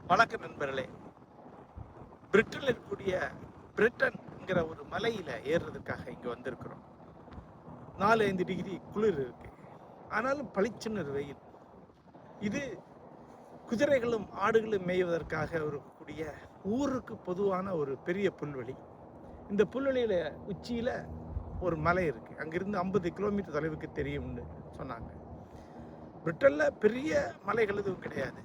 வணக்கம் நண்பர்களே. பிரிட்டனில் இருக்கக்கூடிய பிரிட்டன்ங்கிற ஒரு மலையில ஏறுறதுக்காக இங்க வந்திருக்கிறோம். 4-5 டிகிரி குளிர் இருக்கு. ஆனாலும் பளிச்சுன்னு வெயில். இது குதிரைகளும் ஆடுகளும் மேய்வதற்காக இருக்கக்கூடிய ஊருக்கு பொதுவான ஒரு பெரிய புல்வெளி. இந்த புல்வெளியில உச்சியில ஒரு மலை இருக்கு. அங்கிருந்து 50 கிலோமீட்டர் தொலைவுக்கு தெரியும்னு சொன்னாங்க. பிரிட்டன்ல பெரிய மலைகள் எதுவும் கிடையாது.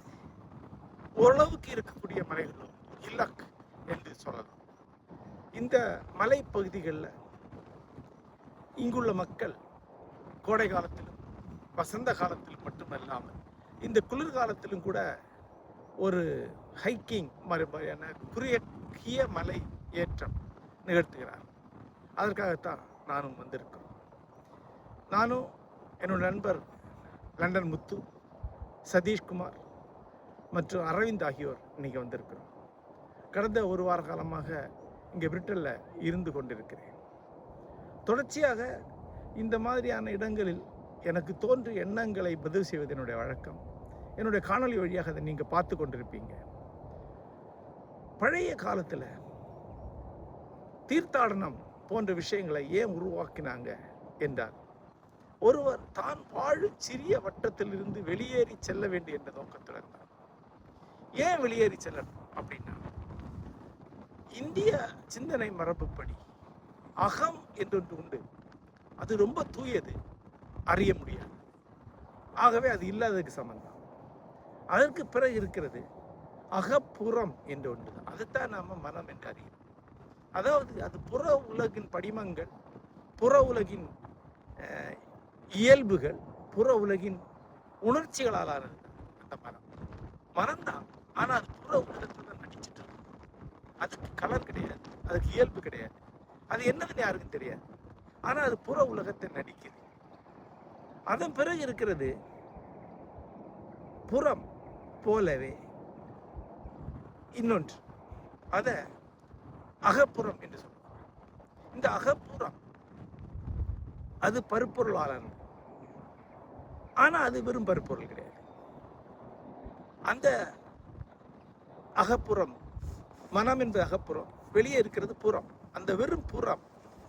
ஓரளவுக்கு இருக்கக்கூடிய மலைகளும் இலக் என்று சொல்லலாம். இந்த மலை பகுதிகளில் இங்குள்ள மக்கள் கோடை காலத்திலும் வசந்த காலத்திலும் மட்டுமல்லாமல் இந்த குளிர்காலத்திலும் கூட ஒரு ஹைக்கிங் மாதிரியான குறுகிய மலை ஏற்றம் நிகழ்த்துகிறார். அதற்காகத்தான் நானும் வந்திருக்கிறோம். நானும் என்னோட நண்பர் லண்டன் முத்து, சதீஷ்குமார் மற்றும் அரவிந்த் ஆகியோர் இன்னைக்கு வந்திருக்கிறோம். கடந்த ஒரு வார காலமாக இங்கே பிரிட்டனில் இருந்து கொண்டிருக்கிறேன். தொடர்ச்சியாக இந்த மாதிரியான இடங்களில் எனக்கு தோன்றிய எண்ணங்களை பதிவு செய்வது என்னுடைய வழக்கம். என்னுடைய காணொலி வழியாக அதை நீங்கள் பார்த்து கொண்டிருப்பீங்க. பழைய காலத்தில் தீர்த்தாடனம் போன்ற விஷயங்களை ஏன் உருவாக்கினாங்க என்றால், ஒருவர் தான் வாழும் சிறிய வட்டத்திலிருந்து வெளியேறி செல்ல வேண்டிய என்ற நோக்கத்தில் இருந்தார். ஏன் வெளியேறி செல்லணும் அப்படின்னா, இந்திய சிந்தனை மரபுப்படி அகம் என்றொன்று உண்டு. அது ரொம்ப தூயது, அறிய முடியாது. ஆகவே அது இல்லாததுக்கு சம்பந்தம். அதற்கு பிறகு இருக்கிறது அகப்புறம் என்று ஒன்று. அதைத்தான் நாம மனம் என்று அறிகிறோம். அதாவது அது புற உலகின் படிமங்கள், புற உலகின் இயல்புகள், புற உலகின் உணர்ச்சிகளால் ஆனது அந்த மனம். மனம்தான். ஆனா அது புற உலகத்துல தான் நடிச்சுட்டு இருக்கு. அதுக்கு கலர் கிடையாது, அதுக்கு இயல்பு கிடையாது, அது என்னதுன்னு யாருக்கும் தெரியாது. ஆனா அது புற உலகத்தை நடிக்குது. அதன் பிறகு இருக்கிறது புறம் போலவே இன்னொன்று, அத அகப்புறம் என்று சொல்லுவோம். இந்த அகப்புறம் அது பருப்பொருளானது. ஆனா அது வெறும் பருப்பொருள் கிடையாது. அந்த அகப்புறம், மனம் என்பது அகப்புறம், வெளியே இருக்கிறது புறம். அந்த வெறும் புறம்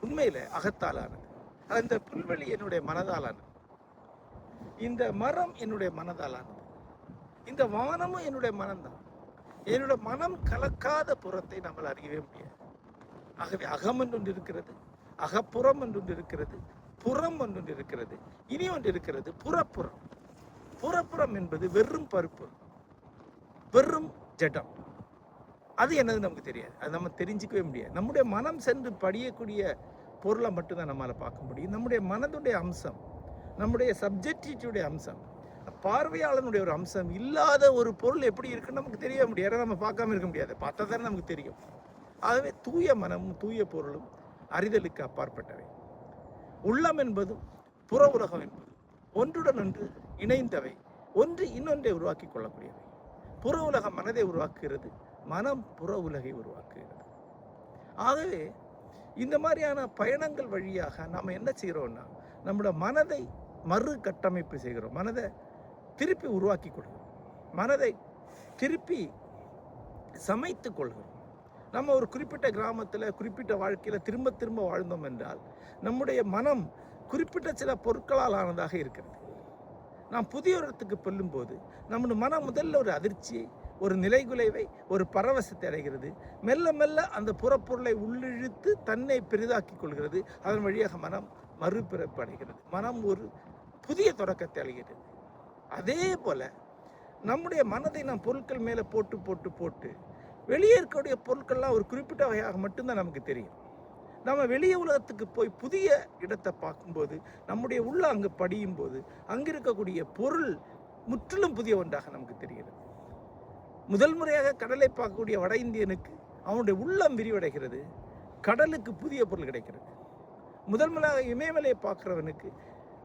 உண்மையில அகத்தாலானது. அந்த புல்வெளி என்னுடைய மனதாலானது, இந்த மரம் என்னுடைய மனதாலானது, இந்த வானமும் என்னுடைய மனம்தான். என்னுடைய மனம் கலக்காத புறத்தை நம்மால் அறியவே முடியாது. ஆகவே அகம் என்று இருக்கிறது, அகப்புறம் என்று இருக்கிறது, புறம் ஒன்று இருக்கிறது, இனி ஒன்று இருக்கிறது புறப்புறம். புறப்புறம் என்பது வெறும் பருப்பு, வெறும் ஜடம். அது என்னது நமக்கு தெரியாது, அது நம்ம தெரிஞ்சிக்கவே முடியாது. நம்முடைய மனம் சென்று படியக்கூடிய பொருளை மட்டும்தான் நம்மளால் பார்க்க முடியும். நம்முடைய மனதுடைய அம்சம், நம்முடைய சப்ஜெக்டிவிட்டியுடைய அம்சம், பார்வையாளனுடைய ஒரு அம்சம் இல்லாத ஒரு பொருள் எப்படி இருக்குன்னு நமக்கு தெரிய முடியாது. நம்ம பார்க்காம இருக்க முடியாது, பார்த்தா தானே நமக்கு தெரியும். ஆகவே தூய மனமும் தூய பொருளும் அறிதலுக்கு அப்பாற்பட்டவை. உள்ளம் என்பதும் புற உலகம் என்பதும் ஒன்றுடன் ஒன்று இணைந்தவை, ஒன்று இன்னொன்றை உருவாக்கி கொள்ளக்கூடியவை. புற உலகம் மனதை உருவாக்குகிறது, மனம் புற உலகை உருவாக்குகிறது. ஆகவே இந்த மாதிரியான பயணங்கள் வழியாக நாம் என்ன செய்கிறோம்னா, நம்மளோட மனதை மறு கட்டமைப்பு செய்கிறோம், மனதை திருப்பி உருவாக்கி கொள்கிறோம், மனதை திருப்பி சமைத்து கொள்கிறோம். நம்ம ஒரு குறிப்பிட்ட கிராமத்தில் குறிப்பிட்ட வாழ்க்கையில் திரும்ப திரும்ப வாழ்ந்தோம் என்றால் நம்முடைய மனம் குறிப்பிட்ட சில பொருட்களால் ஆனதாக இருக்கிறது. நாம் புதிய இடத்துக்கு செல்லும்போது நம்முடைய மனம் முதல்ல ஒரு அதிர்ச்சியை, ஒரு நிலைகுலைவை, ஒரு பரவசத்தை அடைகிறது. மெல்ல மெல்ல அந்த புறப்பொருளை உள்ளிழுத்து தன்னை பெரிதாக்கி கொள்கிறது. அதன் வழியாக மனம் மறுபிறப்பு அடைகிறது, மனம் ஒரு புதிய தொடக்கத்தை அடைகிறது. அதே போல நம்முடைய மனதை நாம் பொருட்கள் மேலே போட்டு போட்டு போட்டு வெளியே இருக்கக்கூடிய பொருட்கள்லாம் ஒரு குறிப்பிட்ட வகையாக மட்டும்தான் நமக்கு தெரியும். நம்ம வெளியே உலகத்துக்கு போய் புதிய இடத்தை பார்க்கும்போது, நம்முடைய உள்ள அங்கு படியும் போது அங்கு இருக்கக்கூடிய பொருள் முற்றிலும் புதிய ஒன்றாக நமக்கு தெரிகிறது. முதல் முறையாக கடலை பார்க்கக்கூடிய வட இந்தியனுக்கு அவனுடைய உள்ளம் விரிவடைகிறது, கடலுக்கு புதிய பொருள் கிடைக்கிறது. முதல் முறையாக இமயமலையை பார்க்குறவனுக்கு,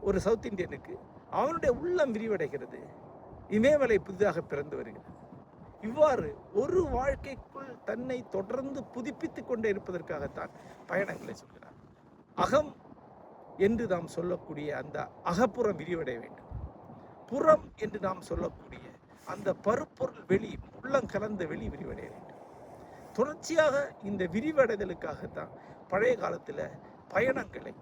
ஒரு சவுத் இந்தியனுக்கு, அவனுடைய உள்ளம் விரிவடைகிறது, இமயமலை புதிதாக பிறந்து வருகிறது. இவ்வாறு ஒரு வாழ்க்கைக்குள் தன்னை தொடர்ந்து புதுப்பித்துக் கொண்டே இருப்பதற்காகத்தான் பயணங்களை சொல்கிறார். அகம் என்று நாம் சொல்லக்கூடிய அந்த அகப்புறம் விரிவடைய வேண்டும். புறம் என்று நாம் சொல்லக்கூடிய அந்த பருப்பொருள் வெளி உள்ள உள்ளம் கலந்த வெளி விரிவடைய வேண்டும். தொடர்ச்சியாக இந்த விரிவடைதலுக்காகத்தான் பழைய காலத்தில் பயணங்களை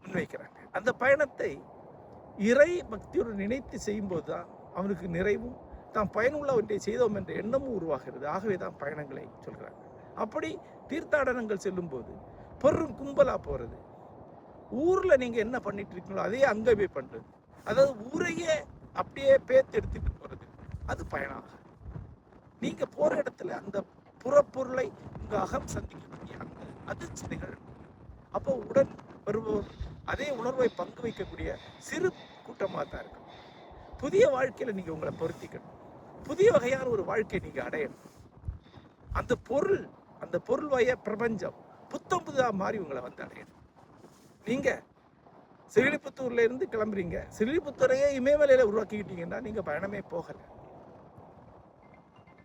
முன்வைக்கிறாங்க. அந்த பயணத்தை இறை பக்தியுடன் நினைத்து செய்யும்போது தான் அவனுக்கு நிறைவும் தான் பயனுள்ள ஒன்றை செய்தோம் என்ற எண்ணமும் உருவாகிறது. ஆகவே தான் பயணங்களை சொல்கிறாங்க. அப்படி தீர்த்தாடனங்கள் செல்லும்போது பெரும் கும்பலாக போகிறது. ஊரில் நீங்கள் என்ன பண்ணிட்டு இருக்கீங்களோ அதையே அங்கே போய் பண்ணுறது, அதாவது ஊரையே அப்படியே பேத்து எடுத்துட்டு போகிறது, அது பயணம் ஆகும். நீங்கள் போகிற இடத்துல அந்த புறப்பொருளை உங்கள் அகம் சந்திக்கக்கூடிய அந்த அதிர்ச்சி நிகழும். அப்போ உடன் வருபவர் அதே உணர்வை பங்கு வைக்கக்கூடிய சிறு கூட்டமாக தான் இருக்கும். புதிய வாழ்க்கையில் நீங்கள் உங்களை பொருத்திக்கணும். புதிய வகையான ஒரு வாழ்க்கையை நீங்கள் அடையணும். அந்த பொருள் வய பிரபஞ்சம் புத்தம் புதிதாக மாறி உங்களை வந்து அடையணும். நீங்கள் சிறுவில்லிபுத்தூர்ல இருந்து கிளம்புறீங்க, சிறுவில்லிபுத்தூரையே இமயமலையில் உருவாக்கிக்கிட்டீங்கன்னா நீங்கள் பயணமே போகலை.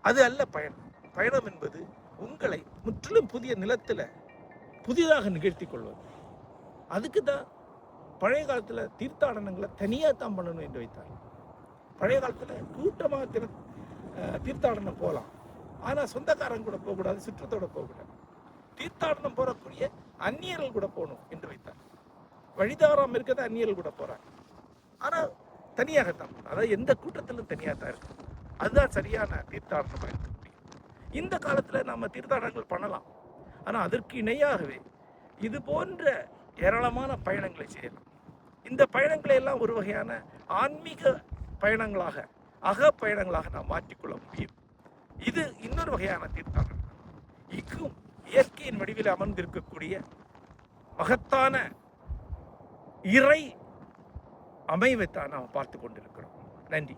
அது அல்ல பயணம். பயணம் என்பது உங்களை முற்றிலும் புதிய நிலத்தில் புதிதாக நிகழ்த்தி கொள்வது. அதுக்கு தான் பழைய காலத்தில் தீர்த்தாடனங்களை தனியாக தான் பண்ணணும் என்று வைத்தார். பழைய காலத்தில் கூட்டமாக தீர்த்தாடனம் போகலாம், ஆனால் சொந்தக்காரங்க கூட போகக்கூடாது, சுற்றத்தோட போகக்கூடாது. தீர்த்தாடனம் போகக்கூடிய அந்நியர்கள் கூட போகணும் என்று வைத்தார். வழிதாராமல் இருக்கிறத அந்நியர்கள் கூட போகிறாங்க, ஆனால் தனியாகத்தான், அதாவது எந்த கூட்டத்திலும் தனியாக தான் இருக்கு. அதுதான் சரியான தீர்த்தாடனமாக இருக்க முடியும். இந்த காலத்தில் நம்ம தீர்த்தாடனங்கள் பண்ணலாம், ஆனால் அதற்கு இணையாகவே இது போன்ற ஏராளமான பயணங்களை செய்யலாம். இந்த பயணங்களை எல்லாம் ஒரு வகையான ஆன்மீக பயணங்களாக, அக பயணங்களாக நாம் மாற்றிக்கொள்ள முடியும். இது இன்னொரு வகையான தீர்த்தாடனம். இக்கும் இயற்கையின் வடிவில் அமர்ந்திருக்கக்கூடிய மகத்தான இறை அமைவைத்தான் நாம் பார்த்து கொண்டிருக்கிறோம். நன்றி.